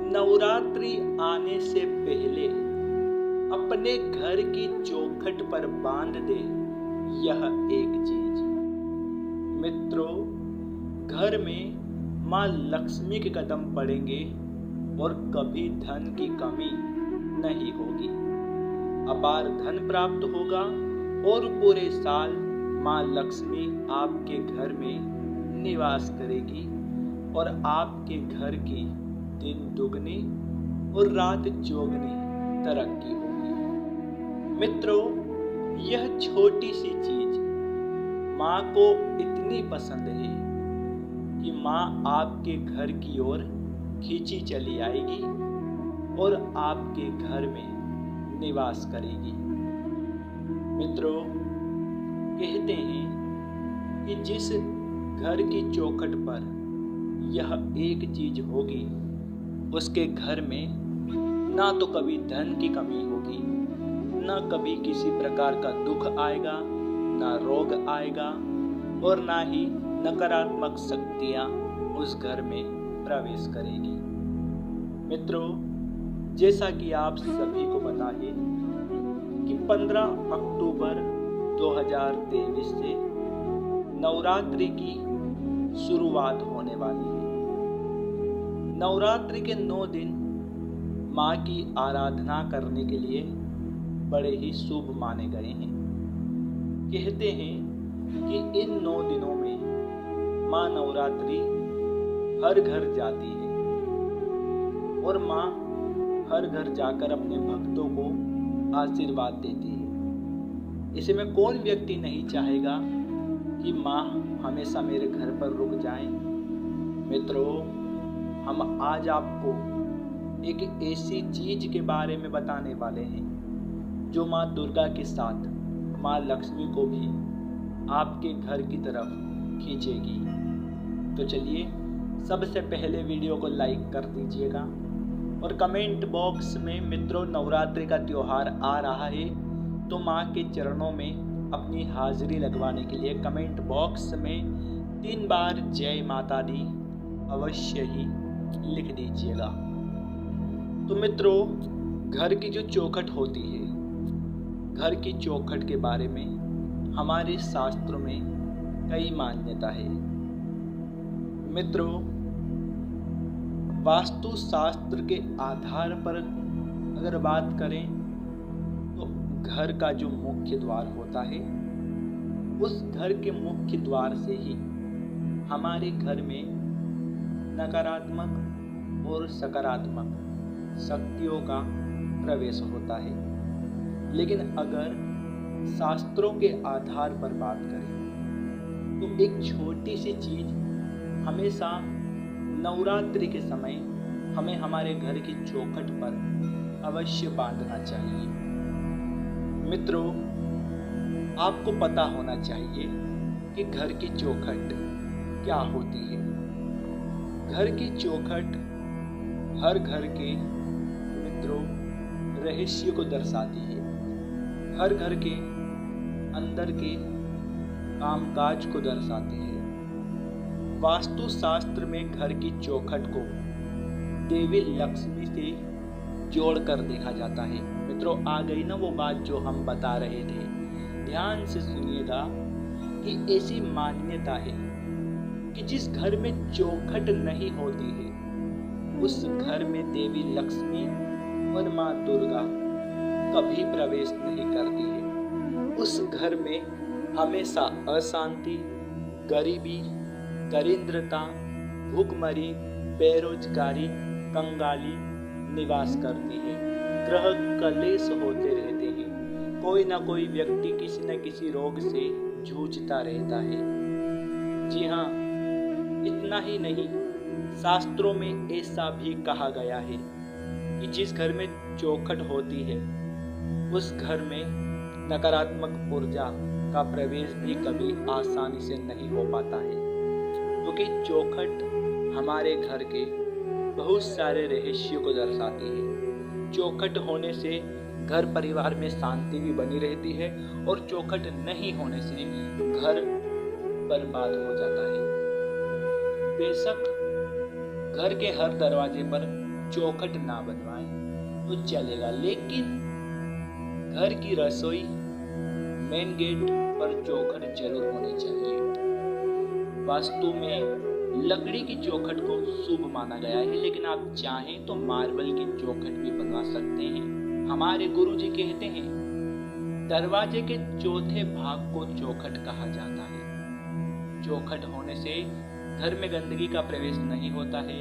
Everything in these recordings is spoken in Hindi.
नवरात्रि आने से पहले अपने घर की चौखट पर बांध दे यह एक चीज। मित्रों, घर में माँ लक्ष्मी के कदम पड़ेंगे और कभी धन की कमी नहीं होगी। अपार धन प्राप्त होगा और पूरे साल माँ लक्ष्मी आपके घर में निवास करेगी और आपके घर की दिन दुगनी और रात चौगनी तरक्की होगी। मित्रों, यह छोटी सी चीज माँ को इतनी पसंद है कि माँ आपके घर की ओर खींची चली आएगी और आपके घर में निवास करेगी। मित्रों, कहते हैं कि जिस घर की चौखट पर यह एक चीज होगी उसके घर में ना तो कभी धन की कमी होगी, ना कभी किसी प्रकार का दुख आएगा, ना रोग आएगा और ना ही नकारात्मक शक्तियां उस घर में प्रवेश करेगी। मित्रों, जैसा कि आप सभी को पता है कि 15 अक्टूबर 2023 से नवरात्रि की शुरुआत होने वाली है। नवरात्रि के 9 दिन माँ की आराधना करने के लिए बड़े ही शुभ माने गए हैं। कहते हैं कि इन 9 दिनों में माँ नवरात्रि हर घर जाती है और माँ हर घर जाकर अपने भक्तों को आशीर्वाद देती है। इसे में कौन व्यक्ति नहीं चाहेगा कि माँ हमेशा मेरे घर पर रुक जाएं। मित्रों, हम आज आपको एक ऐसी चीज के बारे में बताने वाले हैं जो माँ दुर्गा के साथ माँ लक्ष्मी को भी आपके घर की तरफ खींचेगी। तो चलिए, सबसे पहले वीडियो को लाइक कर दीजिएगा और कमेंट बॉक्स में मित्रों नवरात्रि का त्योहार आ रहा है तो माँ के चरणों में अपनी हाजिरी लगवाने के लिए कमेंट बॉक्स में 3 बार जय माता दी अवश्य ही लिख दीजिएगा। तो मित्रों, घर की जो चौखट होती है, घर की चौखट के बारे में हमारे शास्त्रों में कई मान्यता है। मित्रों, वास्तु शास्त्र के आधार पर अगर बात करें तो घर का जो मुख्य द्वार होता है उस घर के मुख्य द्वार से ही हमारे घर में नकारात्मक और सकारात्मक शक्तियों का प्रवेश होता है। लेकिन अगर शास्त्रों के आधार पर बात करें तो एक छोटी सी चीज हमेशा नवरात्रि के समय हमें हमारे घर की चौखट पर अवश्य बांधना चाहिए। मित्रों, आपको पता होना चाहिए कि घर की चौखट क्या होती है। घर की चौखट हर घर के मित्रों रहस्य को दर्शाती है, हर घर के अंदर के कामकाज को दर्शाती है। वास्तु शास्त्र में घर की चौखट को देवी लक्ष्मी से जोड़कर देखा जाता है। मित्रों, आ गई ना वो बात जो हम बता रहे थे। ध्यान से सुनिएगा कि ऐसी मान्यता है कि जिस घर में चौखट नहीं होती है उस घर में देवी लक्ष्मी और माँ दुर्गा कभी प्रवेश नहीं करती है। उस घर में हमेशा अशांति, गरीबी, दरिद्रता, भूखमरी, बेरोजगारी, कंगाली निवास करती है। ग्रह कलेश होते रहते हैं। कोई ना कोई व्यक्ति किसी न किसी रोग से जूझता रहता है। जी हाँ, इतना ही नहीं, शास्त्रों में ऐसा भी कहा गया है कि जिस घर में चौखट होती है उस घर में नकारात्मक ऊर्जा का प्रवेश भी कभी आसानी से नहीं हो पाता है, क्योंकि चौखट हमारे घर के बहुत सारे रहस्यों को दर्शाती है। चौखट होने से घर परिवार में शांति भी बनी रहती है और चौखट नहीं होने से घर बर्बाद हो जाता है। बेशक घर के हर दरवाजे पर चौखट ना बनवाएं तो चलेगा, लेकिन घर की रसोई मेन गेट पर चौखट जरूर होनी चाहिए। वास्तु में लकड़ी की चौखट को शुभ माना गया है, लेकिन आप चाहें तो मार्बल की चौखट भी बनवा सकते हैं। हमारे गुरुजी कहते हैं दरवाजे के चौथे भाग को चौखट कहा जाता है। चौखट होने से घर में गंदगी का प्रवेश नहीं होता है।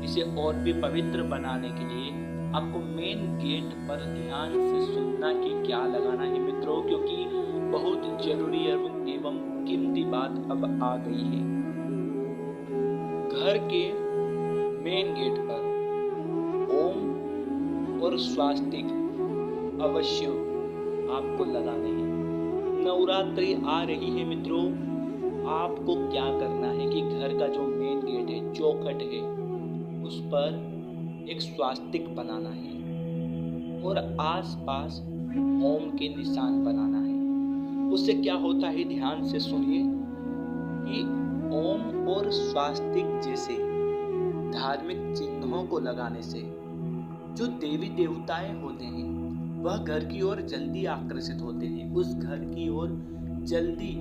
इसे और भी पवित्र बनाने के लिए आपको मेन गेट पर ध्यान से सुनना कि क्या लगाना है मित्रों, क्योंकि बहुत जरूरी एवं कीमती बात अब आ गई है। घर के मेन गेट पर ओम और स्वास्तिक अवश्य आपको लगाने हैं। नवरात्रि आ रही है मित्रों, आपको क्या करना है कि घर का जो मेन गेट है, चौखट है, उस पर एक स्वास्तिक बनाना है और आसपास ओम के निशान बनाना है। उससे क्या होता है ध्यान से सुनिए कि ओम और स्वास्तिक जैसे धार्मिक चिन्हों को लगाने से जो देवी देवताएं होते हैं वह घर की ओर जल्दी आकर्षित होते हैं, उस घर की ओर जल्दी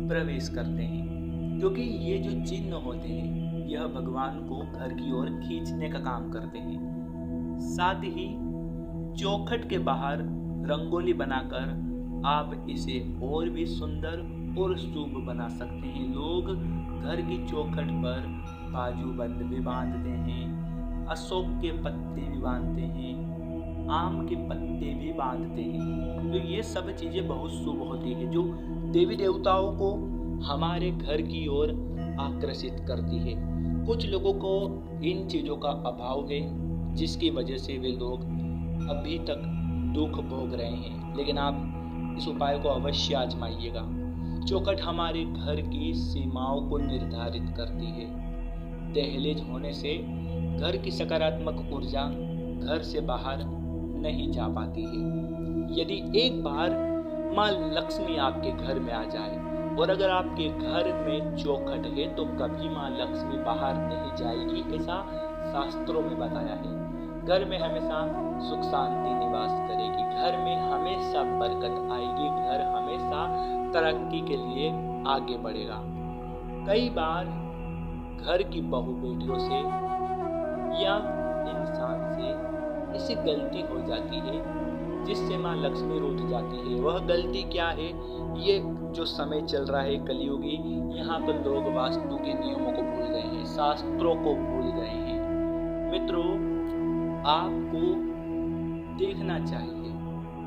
प्रवेश करते हैं, क्योंकि ये जो चिन्ह होते हैं यह भगवान को घर की ओर खींचने का काम करते हैं। साथ ही चौखट के बाहर रंगोली बनाकर आप इसे और भी सुंदर और शुभ बना सकते हैं। लोग घर की चौखट पर बाजूबंद भी बांधते हैं, अशोक के पत्ते भी बांधते हैं, आम के पत्ते भी बांधते हैं। तो ये सब चीजें बहुत शुभ होती है, जो देवी देवताओं को हमारे घर की ओर आकर्षित करती है। कुछ लोगों को इन चीज़ों का अभाव है, जिसकी वजह से वे लोग अभी तक दुख भोग रहे हैं, लेकिन आप इस उपाय को अवश्य आजमाइएगा। चौखट हमारे घर की सीमाओं को निर्धारित करती है। दहलीज होने से घर की सकारात्मक ऊर्जा घर से बाहर नहीं जा पाती है। यदि एक बार माँ लक्ष्मी आपके घर में आ जाए और अगर आपके घर में चौखट है तो कभी माँ लक्ष्मी बाहर नहीं जाएगी, ऐसा शास्त्रों में बताया है। घर में हमेशा सुख शांति निवास करेगी, घर में हमेशा बरकत आएगी, घर हमेशा तरक्की के लिए आगे बढ़ेगा। कई बार घर की बहू बेटियों से या इंसान से ऐसी गलती हो जाती है जिससे माँ लक्ष्मी रूठ जाती है। वह गलती क्या है? ये जो समय चल रहा है कलयुगी, यहाँ पर लोग वास्तु के नियमों को भूल गए हैं, शास्त्रों को भूल गए हैं। मित्रों, आपको देखना चाहिए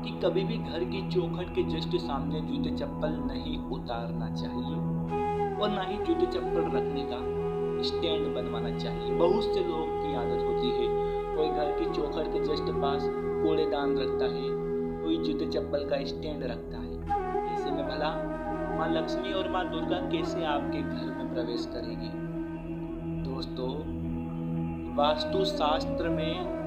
कि कभी भी घर की चौखट के जस्ट सामने जूते चप्पल नहीं उतारना चाहिए और ना ही जूते चप्पल रखने का स्टैंड बनवाना चाहिए। बहुत से लोग की आदत होती है, कोई घर की चौखट के जस्ट पास कूड़ेदान रखता है, कोई जूते चप्पल का स्टैंड रखता है। ऐसे में भला माँ लक्ष्मी और माँ दुर्गा कैसे आपके घर में प्रवेश करेगी? दोस्तों, वास्तु शास्त्र में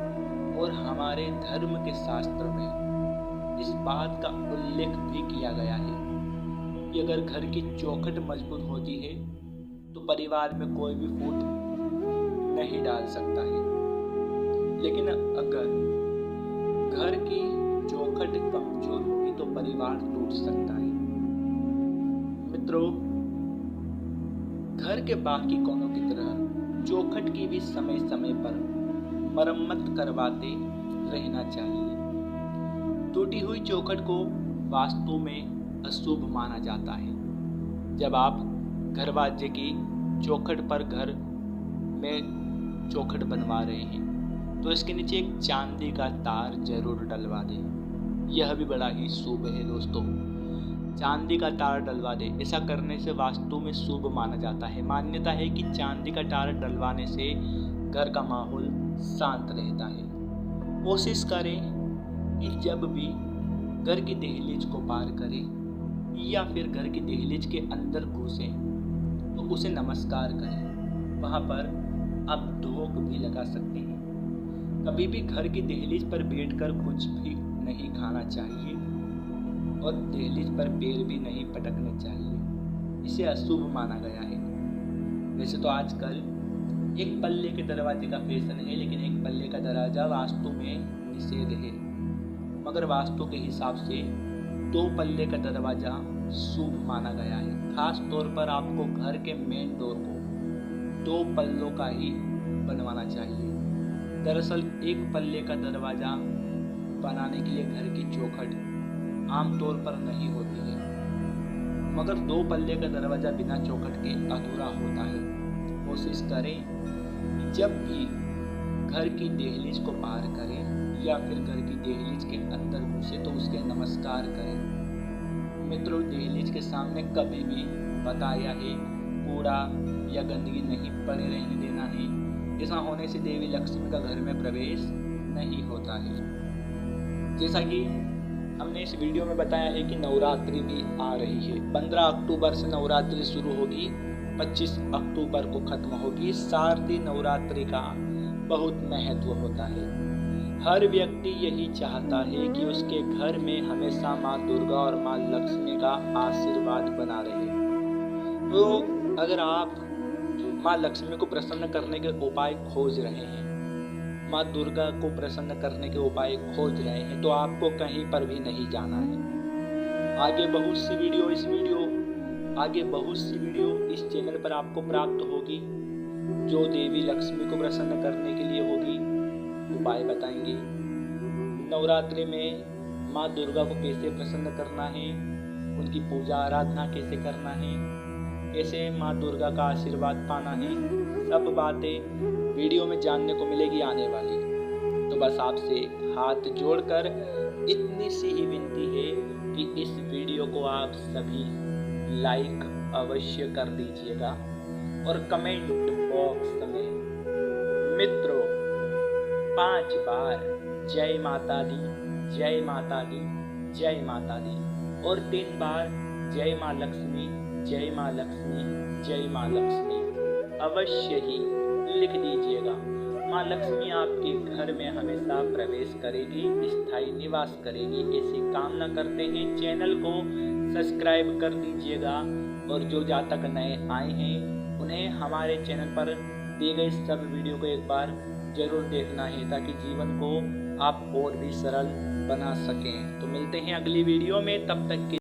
और हमारे धर्म के शास्त्र में इस बात का उल्लेख भी किया गया है कि अगर घर की चौखट मजबूत होती है तो परिवार में कोई भी फूट नहीं डाल सकता है, लेकिन अगर घर की चौखट कमजोर होगी तो परिवार टूट सकता है। मित्रों, घर के बाकी कोनों की तरह चौखट की भी समय समय पर मरम्मत करवाते रहना चाहिए। टूटी हुई चौखट को वास्तु में अशुभ माना जाता है। जब आप दरवाजे की चौखट पर घर में चौखट बनवा रहे हैं तो इसके नीचे एक चांदी का तार जरूर डलवा दें। यह भी बड़ा ही शुभ है दोस्तों, चांदी का तार डलवा दें। ऐसा करने से वास्तु में शुभ माना जाता है। मान्यता है कि चांदी का तार डलवाने से घर का माहौल शांत रहता है। कोशिश करें कि जब भी घर की दहलीज को पार करें या फिर घर की दहलीज के अंदर घुसें तो उसे नमस्कार करें। वहाँ पर आप धूप भी लगा सकते हैं। कभी भी घर की दहलीज पर बैठकर कुछ भी नहीं खाना चाहिए और दहलीज पर पैर भी नहीं पटकने चाहिए, इसे अशुभ माना गया है। वैसे तो आजकल एक पल्ले के दरवाजे का फैशन है, लेकिन एक पल्ले का दरवाजा वास्तु में निषेध है। मगर वास्तु के हिसाब से 2 पल्ले का दरवाजा शुभ माना गया है। खास तौर पर आपको घर के मेन डोर को 2 पल्लों का ही बनवाना चाहिए। दरअसल एक पल्ले का दरवाजा बनाने के लिए घर की चौखट आमतौर पर नहीं होती है, मगर 2 पल्ले का दरवाजा बिना चौखट के अधूरा होता है। कोशिश करें जब भी घर की दहलीज को पार करें या फिर घर की दहलीज के अंदर घुसे तो उसके नमस्कार करें। मित्रों, दहलीज के सामने कभी भी बताया है कूड़ा या गंदगी नहीं पड़े रहने देना है। ऐसा होने से देवी लक्ष्मी का घर में प्रवेश नहीं होता है। जैसा कि हमने इस वीडियो में बताया है कि नवरात्रि भी आ रही है। 15 अक्टूबर से नवरात्रि शुरू होगी, 25 अक्टूबर को खत्म होगी। शारदीय नवरात्रि का बहुत महत्व होता है। हर व्यक्ति यही चाहता है कि उसके घर में हमेशा माँ दुर्गा और माँ लक्ष्मी का आशीर्वाद बना रहे। तो अगर आप माँ लक्ष्मी को प्रसन्न करने के उपाय खोज रहे हैं, माँ दुर्गा को प्रसन्न करने के उपाय खोज रहे हैं, तो आपको कहीं पर भी नहीं जाना है। आगे बहुत सी वीडियो इस चैनल पर आपको प्राप्त होगी, जो देवी लक्ष्मी को प्रसन्न करने के लिए होगी। उपाय बताएंगे। नवरात्रि में माँ दुर्गा को कैसे प्रसन्न करना है, उनकी पूजा आराधना कैसे करना है, कैसे माँ दुर्गा का आशीर्वाद पाना है, सब बातें वीडियो में जानने को मिलेगी आने वाली। तो बस आपसे हाथ जोड़कर इतनी सी ही विनती है कि इस वीडियो को आप सभी लाइक अवश्य कर दीजिएगा और कमेंट बॉक्स में मित्रों 5 बार जय माता दी, जय माता दी, जय माता दी और 3 बार जय माँ लक्ष्मी, जय माँ लक्ष्मी, जय माँ लक्ष्मी अवश्य ही लिख दीजिएगा। माँ लक्ष्मी आपके घर में हमेशा प्रवेश करेगी, स्थायी निवास करेगी, ऐसी कामना करते हैं। चैनल को सब्सक्राइब कर दीजिएगा और जो जातक नए आए हैं उन्हें हमारे चैनल पर दिए गए सब वीडियो को एक बार जरूर देखना है, ताकि जीवन को आप और भी सरल बना सकें। तो मिलते हैं अगली वीडियो में, तब तक के